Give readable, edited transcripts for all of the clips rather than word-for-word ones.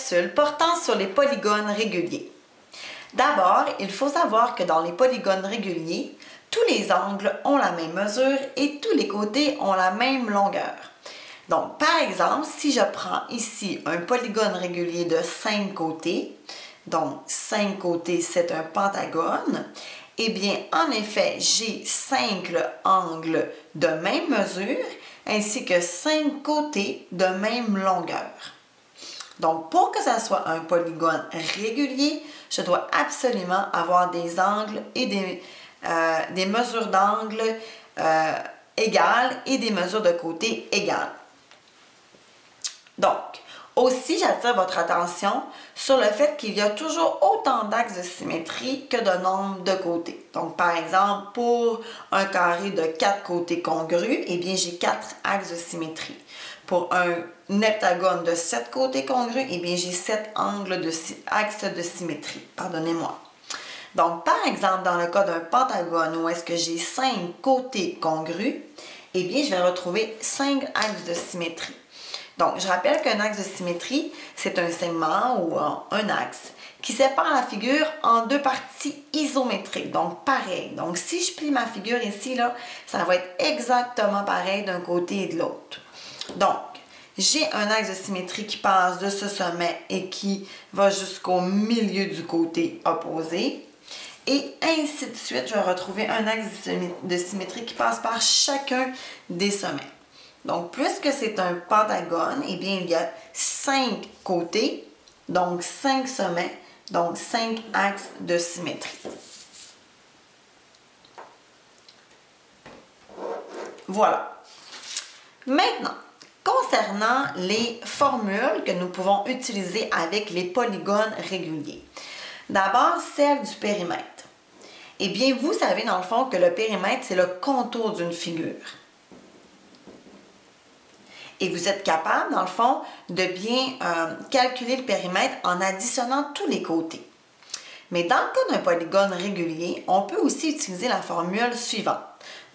capsule portant sur les polygones réguliers. D'abord, il faut savoir que dans les polygones réguliers, tous les angles ont la même mesure et tous les côtés ont la même longueur. Donc, par exemple, si je prends ici un polygone régulier de 5 côtés, donc 5 côtés, c'est un pentagone, eh bien, en effet, j'ai 5 angles de même mesure ainsi que 5 côtés de même longueur. Donc, pour que ça soit un polygone régulier, je dois absolument avoir des angles et des mesures d'angle égales et des mesures de côté égales. Donc, aussi, j'attire votre attention sur le fait qu'il y a toujours autant d'axes de symétrie que de nombre de côtés. Donc, par exemple, pour un carré de 4 côtés congrus, eh bien, j'ai 4 axes de symétrie. Pour un heptagone de 7 côtés congrus, eh bien, j'ai 7 axes de symétrie. Pardonnez-moi. Donc, par exemple, dans le cas d'un pentagone où est-ce que j'ai 5 côtés congrus, eh bien, je vais retrouver 5 axes de symétrie. Donc, je rappelle qu'un axe de symétrie, c'est un segment ou un axe qui sépare la figure en deux parties isométriques, donc pareilles. Donc, si je plie ma figure ici, là, ça va être exactement pareil d'un côté et de l'autre. Donc, j'ai un axe de symétrie qui passe de ce sommet et qui va jusqu'au milieu du côté opposé. Et ainsi de suite, je vais retrouver un axe de symétrie qui passe par chacun des sommets. Donc, puisque c'est un pentagone, eh bien, il y a 5 côtés, donc 5 sommets, donc 5 axes de symétrie. Voilà. Maintenant, concernant les formules que nous pouvons utiliser avec les polygones réguliers. D'abord, celle du périmètre. Eh bien, vous savez dans le fond que le périmètre, c'est le contour d'une figure. Et vous êtes capable, dans le fond, de bien calculer le périmètre en additionnant tous les côtés. Mais dans le cas d'un polygone régulier, on peut aussi utiliser la formule suivante.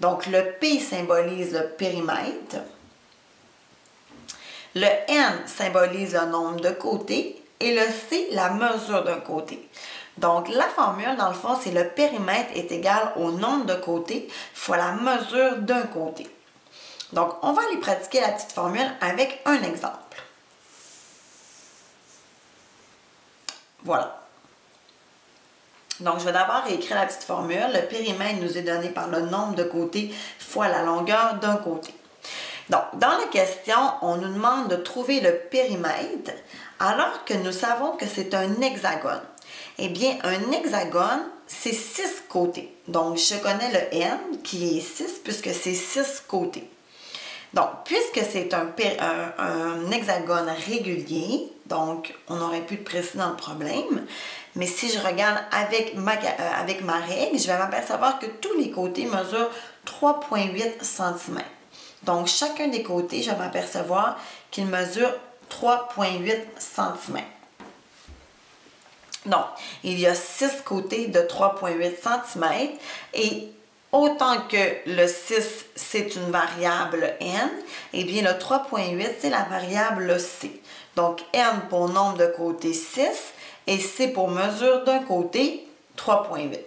Donc, le P symbolise le périmètre. Le N symbolise le nombre de côtés et le C, la mesure d'un côté. Donc, la formule, dans le fond, c'est le périmètre est égal au nombre de côtés fois la mesure d'un côté. Donc, on va aller pratiquer la petite formule avec un exemple. Voilà. Donc, je vais d'abord réécrire la petite formule. Le périmètre nous est donné par le nombre de côtés fois la longueur d'un côté. Donc, dans la question, on nous demande de trouver le périmètre alors que nous savons que c'est un hexagone. Eh bien, un hexagone, c'est 6 côtés. Donc, je connais le N qui est 6 puisque c'est 6 côtés. Donc, puisque c'est un hexagone régulier, donc on aurait pu le préciser dans le problème, mais si je regarde avec ma règle, je vais m'apercevoir que tous les côtés mesurent 3,8 cm. Donc, chacun des côtés, je vais m'apercevoir qu'il mesure 3,8 cm. Donc, il y a 6 côtés de 3,8 cm et autant que le 6, c'est une variable N, eh bien le 3,8, c'est la variable C. Donc, N pour nombre de côtés 6 et C pour mesure d'un côté 3,8.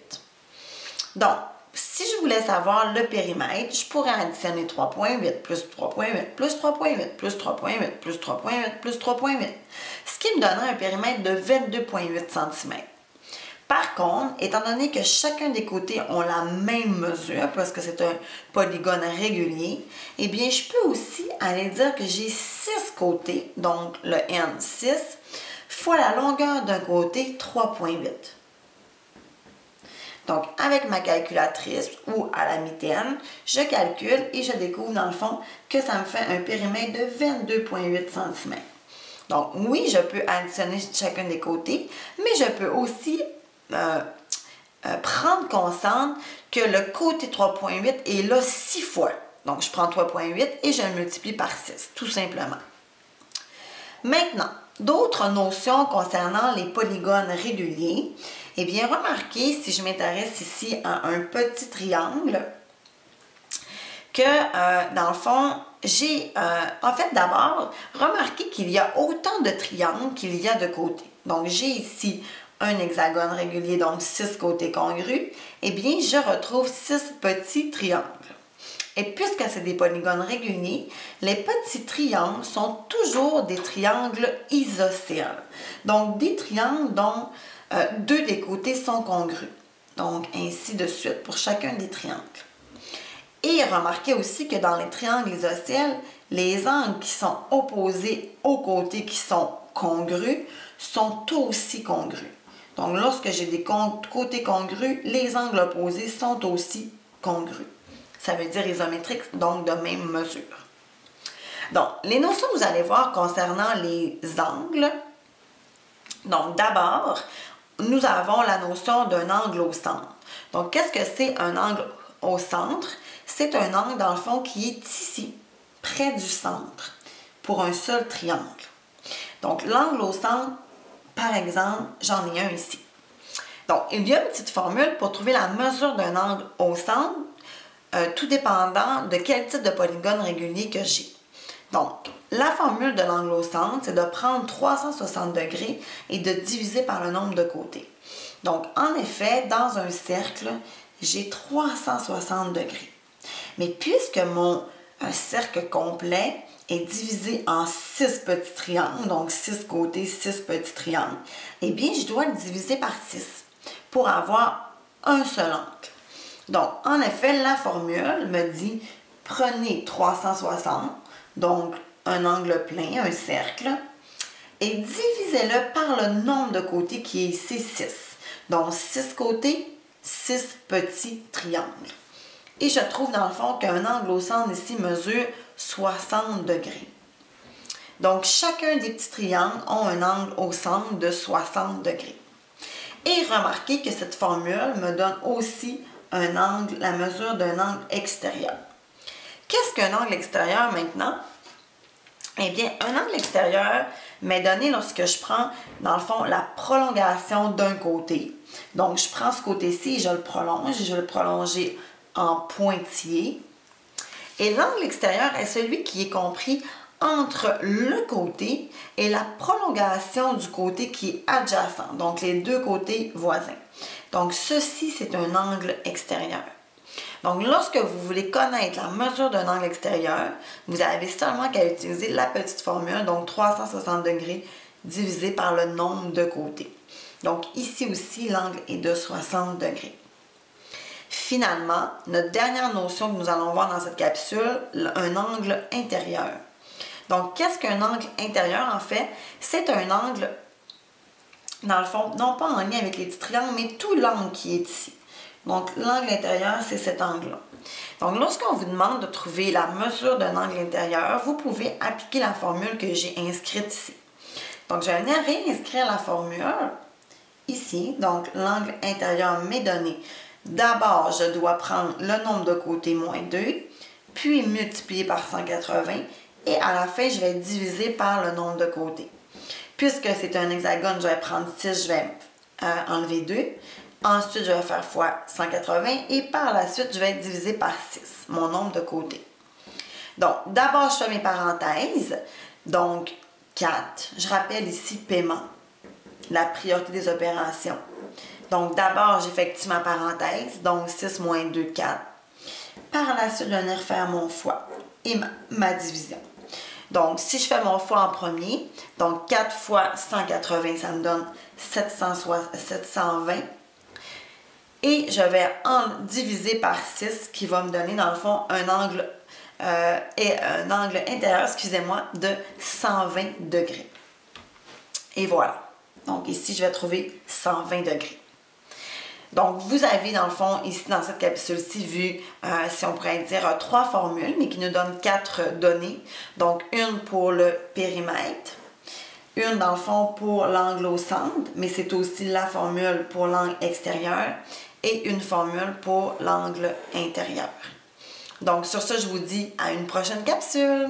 Donc, si je voulais savoir le périmètre, je pourrais additionner 3,8 plus 3,8 plus 3,8 plus 3,8 plus 3,8 plus 3,8, ce qui me donnerait un périmètre de 22,8 cm. Par contre, étant donné que chacun des côtés ont la même mesure, parce que c'est un polygone régulier, eh bien, je peux aussi aller dire que j'ai 6 côtés, donc le N 6, fois la longueur d'un côté 3,8. Donc, avec ma calculatrice ou à la mitaine, je calcule et je découvre dans le fond que ça me fait un périmètre de 22,8 cm. Donc, oui, je peux additionner chacun des côtés, mais je peux aussi prendre conscience que le côté 3,8 est là 6 fois. Donc, je prends 3,8 et je le multiplie par 6, tout simplement. Maintenant, d'autres notions concernant les polygones réguliers. Eh bien, remarquez, si je m'intéresse ici à un petit triangle, que, dans le fond, j'ai, en fait, d'abord, remarqué qu'il y a autant de triangles qu'il y a de côtés. Donc, j'ai ici un hexagone régulier, donc 6 côtés congrus. Eh bien, je retrouve 6 petits triangles. Et puisque c'est des polygones réguliers, les petits triangles sont toujours des triangles isocèles. Donc, des triangles dont 2 des côtés sont congrus. Donc, ainsi de suite pour chacun des triangles. Et remarquez aussi que dans les triangles isocèles, les angles qui sont opposés aux côtés qui sont congrus sont aussi congrus. Donc, lorsque j'ai des côtés congrus, les angles opposés sont aussi congrus. Ça veut dire isométriques, donc de même mesure. Donc, les notions que vous allez voir concernant les angles. Donc, d'abord, nous avons la notion d'un angle au centre. Donc, qu'est-ce que c'est un angle au centre? C'est un angle, dans le fond, qui est ici, près du centre, pour un seul triangle. Donc, l'angle au centre, par exemple, j'en ai un ici. Donc, il y a une petite formule pour trouver la mesure d'un angle au centre, tout dépendant de quel type de polygone régulier que j'ai. Donc, la formule de l'angle au centre, c'est de prendre 360 degrés et de diviser par le nombre de côtés. Donc, en effet, dans un cercle, j'ai 360 degrés. Mais puisque mon cercle complet est divisé en 6 petits triangles, donc 6 côtés, 6 petits triangles, eh bien, je dois le diviser par 6 pour avoir un seul angle. Donc, en effet, la formule me dit, prenez 360, donc un angle plein, un cercle, et divisez-le par le nombre de côtés qui est ici 6. Donc, 6 côtés, 6 petits triangles. Et je trouve dans le fond qu'un angle au centre ici mesure 60 degrés. Donc, chacun des petits triangles a un angle au centre de 60 degrés. Et remarquez que cette formule me donne aussi un angle, la mesure d'un angle extérieur. Qu'est-ce qu'un angle extérieur maintenant? Eh bien, un angle extérieur m'est donné lorsque je prends, dans le fond, la prolongation d'un côté. Donc, je prends ce côté-ci et je le prolonge. Je vais le prolonger en pointillé. Et l'angle extérieur est celui qui est compris entre le côté et la prolongation du côté qui est adjacent. Donc, les deux côtés voisins. Donc, ceci, c'est un angle extérieur. Donc, lorsque vous voulez connaître la mesure d'un angle extérieur, vous avez seulement qu'à utiliser la petite formule, donc 360 degrés divisé par le nombre de côtés. Donc, ici aussi, l'angle est de 60 degrés. Finalement, notre dernière notion que nous allons voir dans cette capsule, un angle intérieur. Donc, qu'est-ce qu'un angle intérieur, en fait? C'est un angle, dans le fond, non pas en lien avec les petits triangles, mais tout l'angle qui est ici. Donc, l'angle intérieur, c'est cet angle-là. Donc, lorsqu'on vous demande de trouver la mesure d'un angle intérieur, vous pouvez appliquer la formule que j'ai inscrite ici. Donc, je vais venir réinscrire la formule ici. Donc, l'angle intérieur m'est donné. D'abord, je dois prendre le nombre de côtés moins 2, puis multiplier par 180, et à la fin, je vais diviser par le nombre de côtés. Puisque c'est un hexagone, je vais prendre 6, je vais enlever 2. Ensuite, je vais faire fois 180 et par la suite, je vais diviser par 6, mon nombre de côtés. Donc, d'abord, je fais mes parenthèses. Donc, 4. Je rappelle ici paiement, la priorité des opérations. Donc, d'abord, j'effectue ma parenthèse. Donc, 6 moins 2, 4. Par la suite, je vais venir faire mon fois et ma division. Donc, si je fais mon fois en premier, donc 4 fois 180, ça me donne 720. Et je vais en diviser par 6, qui va me donner, dans le fond, un angle intérieur, excusez-moi, de 120 degrés. Et voilà. Donc, ici, je vais trouver 120 degrés. Donc, vous avez, dans le fond, ici, dans cette capsule-ci, vu, si on pourrait dire, 3 formules, mais qui nous donnent 4 données. Donc, une pour le périmètre, une, dans le fond, pour l'angle au centre, mais c'est aussi la formule pour l'angle extérieur, et une formule pour l'angle intérieur. Donc, sur ce, je vous dis à une prochaine capsule!